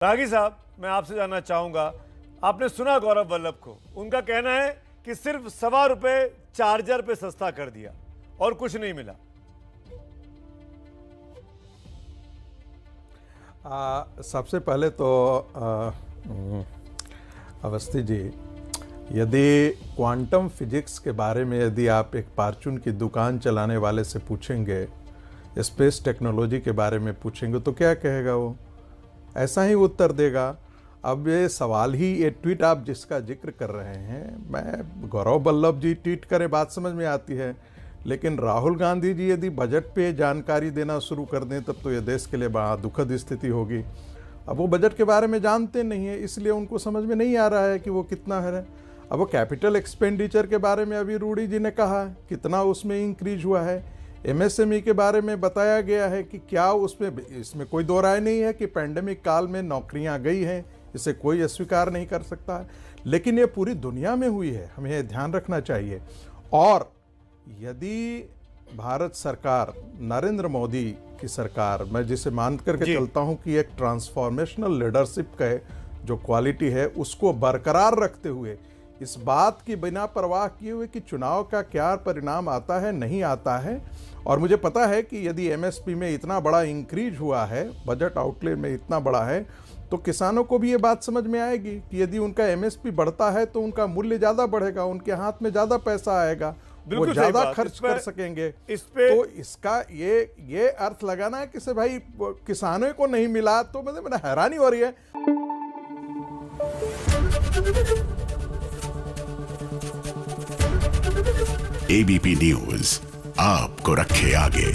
रागी साहब, मैं आपसे जानना चाहूंगा, आपने सुना गौरव वल्लभ को, उनका कहना है कि सिर्फ ₹1.25 चार्जर पे सस्ता कर दिया और कुछ नहीं मिला। सबसे पहले तो अवस्थी जी, यदि क्वांटम फिजिक्स के बारे में यदि आप एक फार्चून की दुकान चलाने वाले से पूछेंगे, स्पेस टेक्नोलॉजी के बारे में पूछेंगे तो क्या कहेगा वो? ऐसा ही उत्तर देगा। अब ये सवाल ही, ये ट्वीट आप जिसका जिक्र कर रहे हैं, मैं गौरव वल्लभ जी ट्वीट करें बात समझ में आती है, लेकिन राहुल गांधी जी यदि बजट पे जानकारी देना शुरू कर दें तब तो ये देश के लिए बड़ा दुखद स्थिति होगी। अब वो बजट के बारे में जानते नहीं है, इसलिए उनको समझ में नहीं आ रहा है कि वो कितना है। अब वो कैपिटल एक्सपेंडिचर के बारे में अभी रूडी जी ने कहा कितना उसमें इंक्रीज हुआ है। एमएसएमई के बारे में बताया गया है कि क्या इसमें कोई दो राय नहीं है कि पैंडेमिक काल में नौकरियां गई हैं, इसे कोई अस्वीकार नहीं कर सकता है, लेकिन ये पूरी दुनिया में हुई है, हमें ये ध्यान रखना चाहिए। और यदि भारत सरकार, नरेंद्र मोदी की सरकार, मैं जिसे मान करके चलता हूं कि एक ट्रांसफॉर्मेशनल लीडरशिप का जो क्वालिटी है उसको बरकरार रखते हुए, इस बात की बिना परवाह किए हुए कि चुनाव का क्या परिणाम आता है नहीं आता है, और मुझे पता है कि यदि एमएसपी में इतना बड़ा इंक्रीज हुआ है, बजट आउटले में इतना बड़ा है, तो किसानों को भी ये बात समझ में आएगी कि यदि उनका एमएसपी बढ़ता है तो उनका मूल्य ज्यादा बढ़ेगा, उनके हाथ में ज्यादा पैसा आएगा, वो ज्यादा खर्च कर सकेंगे। तो इसका ये अर्थ लगाना है कि से भाई किसानों को नहीं मिला, तो मैंने हैरानी हो रही है। एबीपी न्यूज आपको रखे आगे।